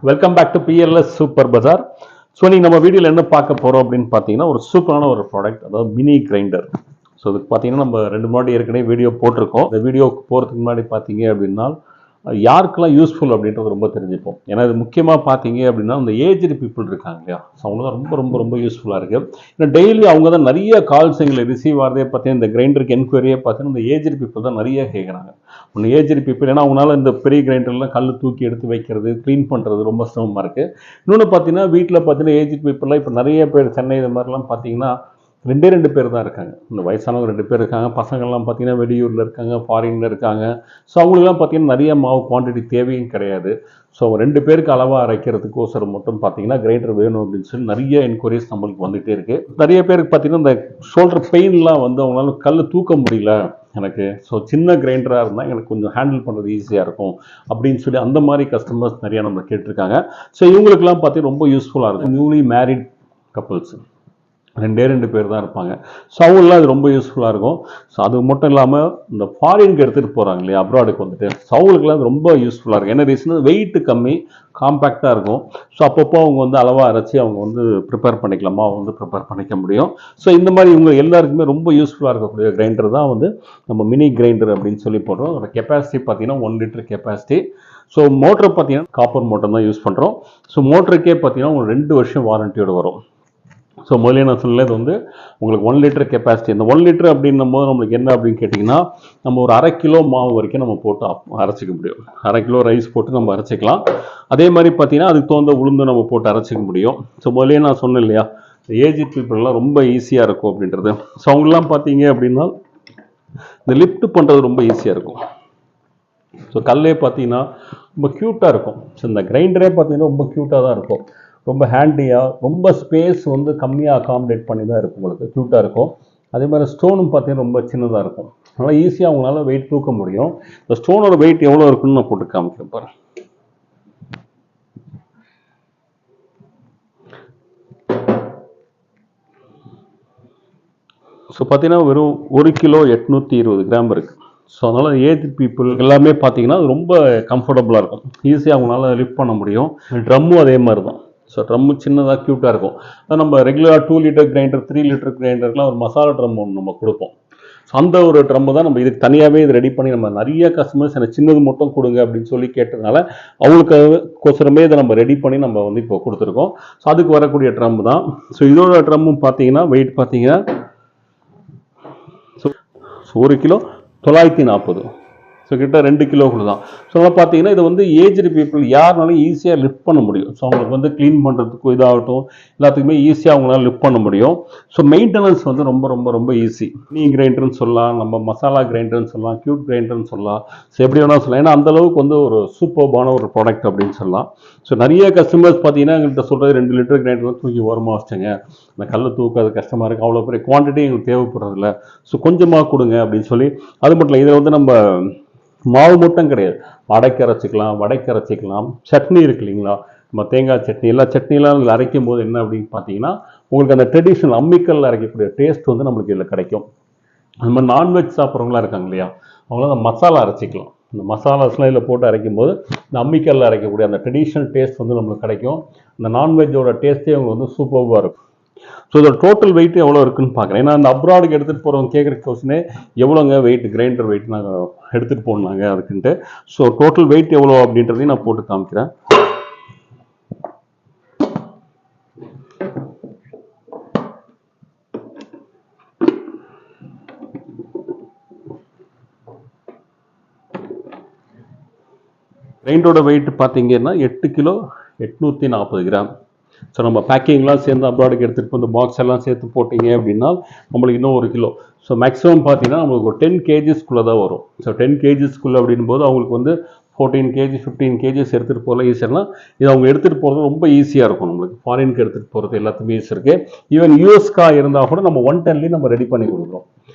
Welcome back to BLS super Bazaar. So நீங்கள் நம்ம வீடியோவில் என்ன பார்க்க போகிறோம் அப்படின்னு பார்த்தீங்கன்னா ஒரு சூப்பரான ஒரு ப்ராடக்ட், அதாவது மினி கிரைண்டர். ஸோ இதுக்கு பார்த்தீங்கன்னா நம்ம ரெண்டு முன்னாடி ஏற்கனவே வீடியோ போட்டிருக்கோம். இந்த வீடியோக்கு போகிறதுக்கு முன்னாடி பார்த்தீங்க அப்படின்னா யாருக்கெல்லாம் யூஸ்ஃபுல் அப்படின்றது ரொம்ப தெரிஞ்சுப்போம். ஏன்னா இது முக்கியமாக பார்த்தீங்க அப்படின்னா இந்த ஏஜ்டு பீப்புள் இருக்காங்க இல்லையா, ஸோ அவங்க தான் ரொம்ப ரொம்ப ரொம்ப யூஸ்ஃபுல்லாக இருக்குது. ஏன்னா டெய்லி அவங்க தான் நிறைய கால்ஸ் எங்களை ரிசீவ் ஆகிறதே பார்த்தீங்கன்னா இந்த கிரைண்டருக்கு என்கொயரியே பார்த்தீங்கன்னா இந்த ஏஜ்டு பீப்புள் தான் நிறைய கேட்குறாங்க. ஒன்று ஏஜ்டு பீப்புள், ஏன்னா அவங்களால இந்த பெரிய கிரைண்டர்லாம் கல் தூக்கி எடுத்து வைக்கிறது, க்ளீன் பண்ணுறது ரொம்ப சிரமமாக இருக்குது. இன்னொன்று பார்த்தீங்கன்னா வீட்டில் பார்த்தீங்கன்னா ஏஜ்டு பீப்புளெலாம் இப்போ நிறைய பேர் சென்னை இது மாதிரிலாம் பார்த்தீங்கன்னா ரெண்டு பேர் தான் இருக்காங்க. இந்த வயசானவங்க 2 பேர் இருக்காங்க. பசங்கள்லாம் பார்த்தீங்கன்னா வெளியூரில் இருக்காங்க, ஃபாரினில் இருக்காங்க. ஸோ அவங்களுக்குலாம் பார்த்தீங்கன்னா நிறைய மாவு குவான்டிட்டி தேவையும் கிடையாது. ஸோ 2 பேருக்கு அளவாக அரைக்கிறதுக்கோசரம் மட்டும் பார்த்தீங்கன்னா கிரைண்டர் வேணும் அப்படின்னு சொல்லி நிறைய என்கொயரிஸ் நம்மளுக்கு வந்துகிட்டே இருக்குது. நிறைய பேருக்கு பார்த்தீங்கன்னா இந்த ஷோல்டர் பெயின்லாம் வந்து அவங்களால கல் தூக்க முடியல எனக்கு, ஸோ சின்ன கிரைண்டராக இருந்தால் எனக்கு கொஞ்சம் ஹேண்டில் பண்ணுறது ஈஸியாக இருக்கும் அப்படின்னு சொல்லி அந்த மாதிரி கஸ்டமர்ஸ் நிறையா நம்ம கேட்டிருக்காங்க. ஸோ இவங்களுக்குலாம் பார்த்தீங்கன்னா ரொம்ப யூஸ்ஃபுல்லாக இருக்கும். நியூலி மேரிட் கப்புள்ஸ் 2 பேர் தான் இருப்பாங்க. ஸோ அவங்களாம் அது ரொம்ப யூஸ்ஃபுல்லாக இருக்கும். ஸோ அது மட்டும் இல்லாமல் இந்த ஃபாரினுக்கு எடுத்துகிட்டு போகிறாங்க இல்லையா, அப்ராடுக்கு வந்துட்டு, ஸோ அவங்களுக்குலாம் அது ரொம்ப யூஸ்ஃபுல்லாக இருக்கும். என்ன ரீசன், வெயிட் கம்மி, காம்பேக்டாக இருக்கும். ஸோ அப்பப்போ அவங்க வந்து அளவாக அரைச்சி அவங்க வந்து ப்ரிப்பேர் பண்ணிக்கலாமா வந்து ப்ரிப்பேர் பண்ணிக்க முடியும். ஸோ இந்த மாதிரி இவங்க எல்லாருக்குமே ரொம்ப யூஸ்ஃபுல்லாக இருக்கக்கூடிய கிரைண்டர் தான் வந்து நம்ம மினி கிரைண்டர் அப்படின்னு சொல்லி போடுறோம். அதோட கெப்பாசிட்டி பார்த்தீங்கன்னா 1 லிட்டர் கெப்பாசிட்டி. ஸோ மோட்டர் பார்த்தீங்கன்னா காப்பர் மோட்டர் தான் யூஸ் பண்ணுறோம். ஸோ மோட்டருக்கே பார்த்தீங்கன்னா ஒரு 2 வருஷம் வாரண்டியோடு வரும். ஸோ முதலே நான் சொன்னது இது வந்து உங்களுக்கு 1 லிட்டர் கெப்பாசிட்டி. இந்த 1 லிட்டர் அப்படின்னும் போது நம்மளுக்கு என்ன அப்படின்னு கேட்டிங்கன்னா, நம்ம ஒரு 1/2 கிலோ மாவு வரைக்கும் நம்ம போட்டு அரைச்சிக்க முடியும். 1/2 கிலோ ரைஸ் போட்டு நம்ம அரைச்சிக்கலாம். அதே மாதிரி பார்த்தீங்கன்னா அதுக்கு தகுந்த உளுந்து நம்ம போட்டு அரைச்சிக்க முடியும். ஸோ முதலே நான் சொன்னேன் இல்லையா, ஏஜ் பீப்புளெலாம் ரொம்ப ஈஸியாக இருக்கும் அப்படின்றது. ஸோ அவங்களாம் பார்த்தீங்க அப்படின்னா இந்த லிஃப்ட் பண்ணுறது ரொம்ப ஈஸியாக இருக்கும். ஸோ கல்லே பார்த்தீங்கன்னா ரொம்ப க்யூட்டாக இருக்கும். ஸோ இந்த கிரைண்டரே பார்த்தீங்கன்னா ரொம்ப க்யூட்டாக தான் இருக்கும். ரொம்ப ஹேண்டியாக, ரொம்ப ஸ்பேஸ் வந்து கம்மியாக அகாமடேட் பண்ணி தான் இருக்கும், உங்களுக்கு க்யூட்டாக இருக்கும். அதே மாதிரி ஸ்டோனும் பார்த்தீங்கன்னா ரொம்ப சின்னதாக இருக்கும். அதனால் ஈஸியாக அவங்களால வெயிட் தூக்க முடியும். இந்த ஸ்டோனோட வெயிட் எவ்வளோ இருக்குன்னு நான் போட்டு காமிக்கிறேன் பாரு. ஸோ பார்த்தீங்கன்னா வெறும் 1 கிலோ 820 கிராம் இருக்குது. ஸோ அதனால் ஏஜ் பீப்புள் எல்லாமே பார்த்தீங்கன்னா அது ரொம்ப கம்ஃபர்டபுளாக இருக்கும். ஈஸியாக அவங்களால லிஃப்ட் பண்ண முடியும். ட்ரம்மும் அதே மாதிரி தான். ஸோ ட்ரம்மு சின்னதாக க்யூட்டாக இருக்கும். நம்ம ரெகுலராக 2 லிட்டர் கிரைண்டர், 3 லிட்டர் கிரைண்டருக்குலாம் ஒரு மசாலா ட்ரம் ஒன்று நம்ம கொடுப்போம். ஸோ அந்த ஒரு ட்ரம்மு தான் நம்ம இதுக்கு தனியாகவே இது ரெடி பண்ணி நம்ம நிறைய கஸ்டமர்ஸ் எனக்கு சின்னது மட்டும் கொடுங்க அப்படின்னு சொல்லி கேட்டதுனால அவங்களுக்கோசரமே இதை நம்ம ரெடி பண்ணி நம்ம வந்து இப்போ கொடுத்துருக்கோம். ஸோ அதுக்கு வரக்கூடிய ட்ரம் தான். ஸோ இதோட ட்ரம்மும் பார்த்தீங்கன்னா வெயிட் பார்த்தீங்கன்னா 1 கிலோ 940. ஸோ கிட்ட 2 கிலோக்குள்ள தான். ஸோ அதனால் பார்த்தீங்கன்னா இது வந்து ஏஜ்டு பீப்புள் யாருனாலும் ஈஸியாக லிஃப்ட் பண்ண முடியும். ஸோ அவங்களுக்கு வந்து க்ளீன் பண்ணுறதுக்கும் இதாகட்டும் எல்லாத்துக்குமே ஈஸியாக அவங்களால லிஃப்ட் பண்ண முடியும். ஸோ மெயின்டெனன்ஸ் வந்து ரொம்ப ரொம்ப ரொம்ப ஈஸி. நீ கிரைண்டர்னு சொல்லலாம், நம்ம மசாலா கிரைண்டர்னு சொல்லலாம், க்யூட் கிரைண்டர்னு சொல்லலாம். ஸோ எப்படி வேணாலும் சொல்லலாம். ஏன்னா அந்தளவுக்கு வந்து ஒரு சூப்பர்பான ஒரு ப்ராடக்ட் அப்படின்னு சொல்லலாம். ஸோ நிறைய கஸ்டமர்ஸ் பார்த்தீங்கன்னா எங்கள்கிட்ட சொல்கிறது 2 லிட்டர் கிரைண்டர் தூக்கி ஓரமாக வச்சுங்க, அந்த கல் தூக்காது கஷ்டமாக இருக்குது, அவ்வளோ பெரிய குவான்டிட்டி எங்களுக்கு தேவைப்படுறதில்ல, ஸோ கொஞ்சமாக கொடுங்க அப்படின்னு சொல்லி. அது மட்டும் இல்லை, இதில் வந்து நம்ம மாவு மட்டும் கிடையாது, வடைக்கு அரைச்சிக்கலாம், சட்னி இருக்கு இல்லைங்களா, நம்ம தேங்காய் சட்னி, எல்லா சட்னிலாம் அரைக்கும் போது என்ன அப்படின்னு பார்த்தீங்கன்னா உங்களுக்கு அந்த ட்ரெடிஷ்னல் அம்மிக்கல்ல அரைக்கக்கூடிய டேஸ்ட் வந்து நம்மளுக்கு இதில் கிடைக்கும். அது மாதிரி நான்வெஜ் சாப்பிட்றவங்களாம் இருக்காங்க இல்லையா, அவங்களாம் அந்த மசாலா அரைச்சிக்கலாம். இந்த மசாலாஸ்லாம் இதில் போட்டு அரைக்கும் போது இந்த அம்மிக்கல்ல அரைக்கக்கூடிய அந்த ட்ரெடிஷ்னல் டேஸ்ட் வந்து நம்மளுக்கு கிடைக்கும். இந்த நான்வெஜ்ஜோட டேஸ்ட்டே அவங்க வந்து சூப்பராக இருக்கும். ஸோ இதோட டோட்டல் வெயிட் எவ்வளோ இருக்குன்னு பார்க்குறேன். ஏன்னா அந்த அப்ராடுக்கு எடுத்துகிட்டு போகிறவங்க கேட்குற கொஸ்டினே எவ்வளோங்க வெயிட், கிரைண்டர் வெயிட் நாங்கள் எடுத்துகிட்டு போனாங்க அதுக்குன்ட்டு. ஸோ டோட்டல் வெயிட் எவ்வளோ அப்படின்றதையும் நான் போட்டு காமிக்கிறேன். கிரைண்டரோட வெயிட் பார்த்தீங்கன்னா 8 கிலோ 840 கிராம். ஸோ நம்ம பேக்கிங்லாம் சேர்ந்து அப்ராடுக்கு எடுத்துகிட்டு போய் இந்த பாக்ஸ் எல்லாம் சேர்த்து போட்டிங்க அப்படின்னா நம்மளுக்கு இன்னும் 1 கிலோ. ஸோ மேக்ஸிமம் பார்த்தீங்கன்னா நம்மளுக்கு ஒரு 10 கேஜிஸ்க்குள்ளே தான் வரும். ஸோ 10 கேஜிஸ்க்குள்ளே அப்படின் போது அவங்களுக்கு வந்து 14 கேஜி 15 கேஜிஸ் எடுத்துகிட்டு போகலாம் ஈஸியாக. இது அவங்க எடுத்துகிட்டு போகிறது ரொம்ப ஈஸியாக இருக்கும். நம்மளுக்கு ஃபாரினுக்கு எடுத்துகிட்டு போகிறது எல்லாத்துக்குமே ஈஸி இருக்குது. ஈவன் யூஎஸ்க்காக இருந்தால் கூட நம்ம 110லேயும் நம்ம ரெடி பண்ணி கொடுக்குறோம்.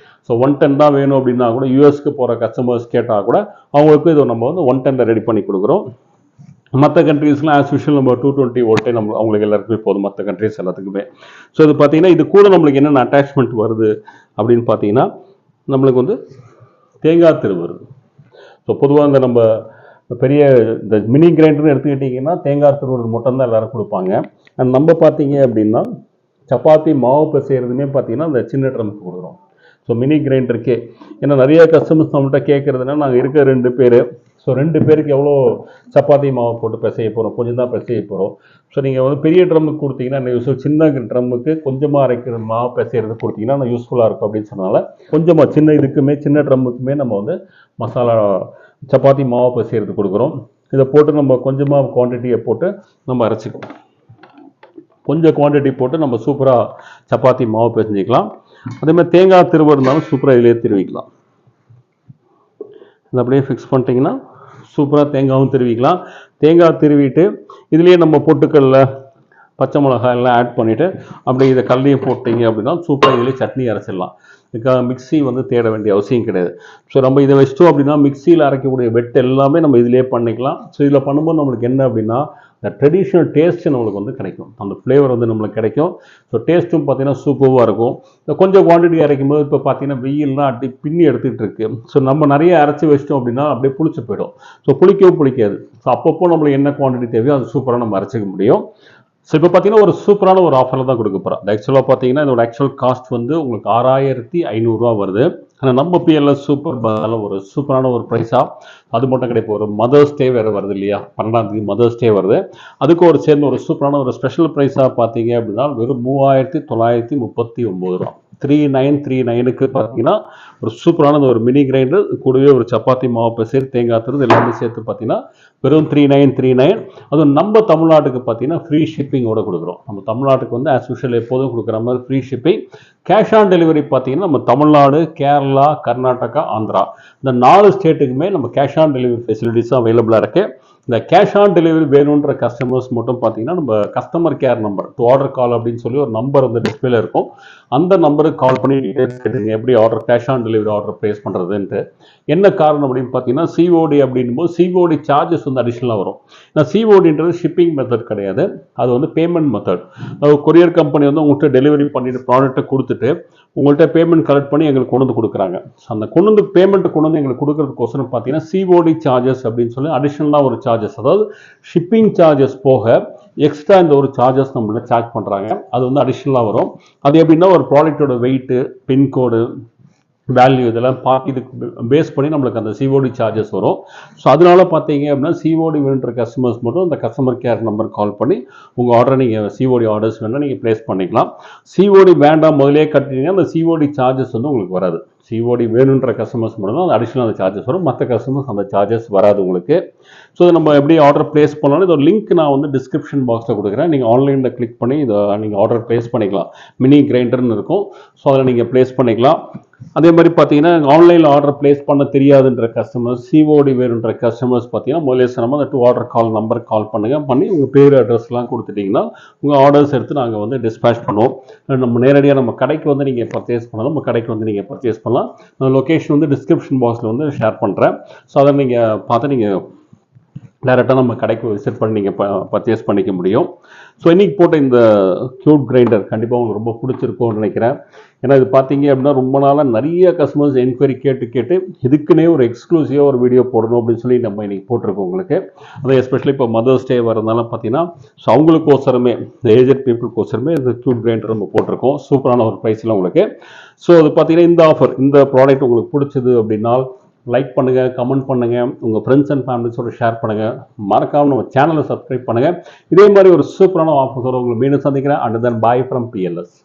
ஸோ 110 தான் வேணும் அப்படின்னா கூட யூஎஸ்க்கு போகிற கஸ்டமர்ஸ் கேட்டால் கூட அவங்களுக்கு இதை நம்ம வந்து 110ல் ரெடி பண்ணி கொடுக்குறோம். மற்ற கண்ட்ரீஸ்லாம் ஆஸ் யூஷுவல் நம்ம 220 வோல்ட்டே நம்ம அவங்களுக்கு எல்லாருக்குமே போதும், மற்ற கண்ட்ரீஸ் எல்லாத்துக்குமே. ஸோ இது பார்த்தீங்கன்னா இது கூட நம்மளுக்கு என்னென்ன அட்டாச்மெண்ட் வருது அப்படின்னு பார்த்தீங்கன்னா நம்மளுக்கு வந்து தேங்காய் திருவு வருது. ஸோ பொதுவாக இந்த நம்ம பெரிய இந்த மினி கிரைண்டர்னு எடுத்துக்கிட்டிங்கன்னா தேங்காய் துருவல் மட்டும்தான் எல்லோரும் கொடுப்பாங்க. அண்ட் நம்ம பார்த்தீங்க அப்படின்னா சப்பாத்தி மாவு பிசைகிறதுமே பார்த்தீங்கன்னா அந்த சின்ன ட்ரம்க்கு கொடுக்குறோம். ஸோ மினி கிரைண்டருக்கே ஏன்னா நிறைய கஸ்டமர்ஸ் நம்மள்கிட்ட கேட்குறதுனா நாங்கள் இருக்க 2 பேர், ஸோ 2 பேருக்கு எவ்வளோ சப்பாத்தி மாவு போட்டு பிசைய போகிறோம், கொஞ்சம் தான் பிசைய போகிறோம். ஸோ நீங்கள் வந்து பெரிய ட்ரம்முக்கு கொடுத்தீங்கன்னா யூஸ்வல் சின்ன ட்ரம்முக்கு கொஞ்சமாக அரைக்கிற மாவு பிசைகிறது கொடுத்தீங்கன்னா யூஸ்ஃபுல்லாக இருக்கும் அப்படின்னு சொன்னால கொஞ்சமாக சின்ன இதுக்குமே சின்ன ட்ரம்முக்குமே நம்ம வந்து மசாலா சப்பாத்தி மாவு பிசைகிறது கொடுக்குறோம். இதை போட்டு நம்ம கொஞ்சமாக குவான்டிட்டியை போட்டு நம்ம அரைச்சிக்குவோம். கொஞ்சம் குவான்டிட்டி போட்டு நம்ம சூப்பராக சப்பாத்தி மாவு பிசைஞ்சிக்கலாம். அதேமாதிரி தேங்காய் திருவ இருந்தாலும் சூப்பராக இதிலே திருவிக்கலாம். இதை அப்படியே ஃபிக்ஸ் பண்ணிட்டீங்கன்னா சூப்பராக தேங்காயும் திருவிக்கலாம். தேங்காய் திருவிட்டு இதுலேயே நம்ம பொட்டுக்கல்ல பச்சை மிளகாய் எல்லாம் ஆட் பண்ணிவிட்டு அப்படியே இதை கல்லையும் போட்டிங்க அப்படின்னா சூப்பராக இதிலே சட்னி அரைச்சிடலாம். இதுக்காக மிக்ஸி வந்து தேட வேண்டிய அவசியம் கிடையாது. ஸோ நம்ம இதை வச்சிட்டோம் அப்படின்னா மிக்ஸியில் அரைக்கக்கூடிய வெட்டு எல்லாமே நம்ம இதிலே பண்ணிக்கலாம். ஸோ இதில் பண்ணும்போது நம்மளுக்கு என்ன அப்படின்னா இந்த ட்ரெடிஷ்னல் டேஸ்ட்டு நம்மளுக்கு வந்து கிடைக்கும், அந்த ஃப்ளேவர் வந்து நம்மளுக்கு கிடைக்கும். ஸோ டேஸ்ட்டும் பார்த்தீங்கன்னா சூப்பராக இருக்கும். கொஞ்சம் குவான்டிட்டி அரைக்கும் போது இப்போ பார்த்தீங்கன்னா வெயில்லாம் அப்படி பின்னி எடுத்துகிட்டு இருக்கு. ஸோ நம்ம நிறைய அரைச்சி வச்சிட்டோம் அப்படின்னா அப்படியே புளிச்சு போயிடும். ஸோ புளிக்கவும் புளிக்காது. ஸோ அப்பப்போ நம்மளுக்கு என்ன குவான்டிட்டி தேவையோ அது சூப்பராக நம்ம அரைச்சிக்க முடியும். ஸோ இப்போ பார்த்தீங்கன்னா ஒரு சூப்பரான ஒரு ஆஃபரில் தான் கொடுக்க போகிறோம். ஆக்சுவலாக பார்த்தீங்கன்னா இதோட ஆக்சுவல் காஸ்ட் வந்து உங்களுக்கு 6500 வருது. ஆனால் நம்ம பிஎல்எஸ் சூப்பர் பஜாரில் ஒரு சூப்பரான ஒரு ப்ரைஸாக அது மட்டும் கிடையாது. ஒரு மதர்ஸ் டே வேறு வருது இல்லையா, 12ஆம் தேதி மதர்ஸ் டே வருது. அதுக்கு ஒரு சேர்ந்து ஒரு சூப்பரான ஒரு ஸ்பெஷல் ப்ரைஸாக பார்த்தீங்க அப்படின்னா வெறும் 3939 ரூபா. 3939க்கு பார்த்தீங்கன்னா ஒரு சூப்பரான ஒரு மினி கிரைண்டர் கூடவே ஒரு சப்பாத்தி மாவு பிசைறு தேங்காய் துருவல் எல்லாமே சேர்த்து பார்த்தீங்கன்னா வெறும் 3939. அதுவும் நம்ம தமிழ்நாட்டுக்கு பார்த்தீங்கன்னா ஃப்ரீ ஷிப்பிங்கோட கொடுக்குறோம். நம்ம தமிழ்நாட்டுக்கு வந்து ஆஸ் யூஷுவல் எப்போதும் கொடுக்குற மாதிரி free shipping. Cash on delivery பார்த்தீங்கன்னா நம்ம தமிழ்நாடு, கேரளா, கர்நாடகா, ஆந்திரா இந்த 4 ஸ்டேட்டுக்குமே நம்ம கேஷ் ஆன் டெலிவரி ஃபெசிலிட்டிஸும் அவைலபிளாக இருக்குது. இந்த கேஷ் ஆன் டெலிவரி வேணுன்ற கஸ்டமர்ஸ் மட்டும் பார்த்தீங்கன்னா நம்ம customer care number to order call அப்படின்னு சொல்லி ஒரு நம்பர் வந்து டிஸ்பிளேல இருக்கும். அந்த நம்பருக்கு கால் பண்ணி டீடைல்ஸ் கேட்டுங்க எப்படி order cash on delivery order place பண்ணுறதுன்ட்டு. என்ன காரணம் அப்படின்னு பார்த்தீங்கன்னா சிஓடி அப்படின்னும் போது சிஓடி சார்ஜஸ் வந்து அடிஷ்னலாக வரும். ஏன்னா சிஓடின்றது ஷிப்பிங் மெத்தட் கிடையாது, அது வந்து பேமெண்ட் மெத்தட். கொரியர் கம்பெனி வந்து உங்கள்கிட்ட டெலிவரி பண்ணிட்டு ப்ராடக்ட்டை கொடுத்துட்டு உங்கள்கிட்ட பேமெண்ட் கலெக்ட் பண்ணி எங்களுக்கு கொண்டு வந்து கொடுக்குறாங்க. அந்த கொண்டு வந்து பேமெண்ட் கொண்டு வந்து எங்களுக்கு கொடுக்கறதுக்கோசரம் பார்த்தீங்கன்னா சிஓடி சார்ஜஸ் அப்படின்னு சொல்லி அடிஷ்னலாக ஒரு சார்ஜஸ், அதாவது ஷிப்பிங் சார்ஜஸ் போக எக்ஸ்ட்ரா இந்த ஒரு சார்ஜஸ் நம்மள சார்ஜ் பண்ணுறாங்க. அது வந்து அடிஷ்னலாக வரும். அது எப்படின்னா ஒரு ப்ராடக்டோட வெயிட்டு, பின்கோடு, வேல்யூ இதெல்லாம் பார்த்து இதுக்கு பேஸ் பண்ணி நம்மளுக்கு அந்த சிஓடி சார்ஜஸ் வரும். ஸோ அதனால பார்த்தீங்க அப்படின்னா சிஓடி வேணுன்ற கஸ்டமர்ஸ் மட்டும் அந்த கஸ்டமர் கேர் நம்பர் கால் பண்ணி உங்கள் ஆர்டரை நீங்கள் சிஓடி ஆர்டர்ஸ் வேணால் நீங்கள் ப்ளேஸ் பண்ணிக்கலாம். சிஓடி வேண்டாம் முதலே கட்டினீங்கன்னா அந்த சிஓடி சார்ஜஸ் வந்து உங்களுக்கு வராது. சிஓடி வேணுன்ற கஸ்டமர்ஸ் மட்டும் தான் அந்த அடிஷ்னல் அந்த சார்ஜஸ் வரும், மற்ற கஸ்டமர்ஸ் அந்த சார்ஜஸ் வராது உங்களுக்கு. ஸோ இதை நம்ம எப்படி ஆர்டர் ப்ளேஸ் பண்ணாலும் இதோட லிங்க் நான் வந்து டிஸ்கிரிப்ஷன் பாக்ஸில் கொடுக்குறேன். நீங்கள் ஆன்லைனில் கிளிக் பண்ணி இதை நீங்கள் ஆர்டர் ப்ளேஸ் பண்ணிக்கலாம். மினி கிரைண்டர்னு இருக்கும். ஸோ அதில் நீங்கள் ப்ளேஸ் பண்ணிக்கலாம். அதே மாதிரி பார்த்தீங்கன்னா ஆன்லைனில் ஆர்டர் ப்ளேஸ் பண்ண தெரியாதுன்ற கஸ்டமர்ஸ், சிஓடி வேணுன்ற கஸ்டமர்ஸ் பார்த்தீங்கன்னா முதலே சொன்ன அந்த 2 ஆர்டர் கால் நம்பருக்கு கால் பண்ணுங்கள். பண்ணி உங்கள் பேர் அட்ரஸ்லாம் கொடுத்துட்டிங்கன்னா உங்கள் ஆர்டர்ஸ் எடுத்து நாங்கள் வந்து டிஸ்பேச் பண்ணுவோம். நம்ம நேரடியாக நம்ம கடைக்கு வந்து நீங்கள் பர்ச்சேஸ் பண்ணலாம். நம்ம கடைக்கு வந்து நீங்கள் பர்ச்சேஸ் பண்ணலாம். லொக்கேஷன் வந்து டிஸ்கிரிப்ஷன் பாக்ஸில் வந்து ஷேர் பண்ணுறேன். ஸோ அதை நீங்கள் பார்த்து நீங்கள் டேரெக்டாக நம்ம கடைக்கு விசிட் பண்ணி நீங்கள் பர்ச்சேஸ் பண்ணிக்க முடியும். ஸோ இன்றைக்கி போட்ட இந்த க்யூட் கிரைண்டர் கண்டிப்பாக உங்களுக்கு ரொம்ப பிடிச்சிருக்கும்னு நினைக்கிறேன். ஏன்னா இது பார்த்தீங்க அப்படின்னா ரொம்ப நாளாக நிறைய கஸ்டமர்ஸ் என்கொயரி கேட்டு இதுக்குன்னே ஒரு எக்ஸ்க்ளூசிவாக ஒரு வீடியோ போடணும் அப்படின்னு சொல்லி நம்ம இன்றைக்கி போட்டிருக்கோம் உங்களுக்கு. அது எஸ்பெஷலி இப்போ மதர்ஸ் டே வரதுனால பார்த்தீங்கன்னா ஸோ அவங்களுக்கோசரமே இந்த ஏஜட் பீப்புளுக்கோசரமே இந்த க்யூட் கிரைண்டர் நம்ம போட்டிருக்கோம் சூப்பரான ஒரு ப்ரைஸில் உங்களுக்கு. ஸோ அது பார்த்தீங்கன்னா இந்த ஆஃபர், இந்த ப்ராடக்ட் உங்களுக்கு பிடிச்சது அப்படின்னா லைக் பண்ணுங்கள், கமெண்ட் பண்ணுங்கள், உங்கள் ஃப்ரெண்ட்ஸ் அண்ட் ஃபேமிலிஸோட ஷேர் பண்ணுங்கள். மறக்காமல் நம்ம சேனலை சப்ஸ்கிரைப் பண்ணுங்கள். இதே மாதிரி ஒரு சூப்பரான ஆஃபர்ஸோட உங்களை மீண்டும் சந்திக்கிறேன். And then bye from BLS.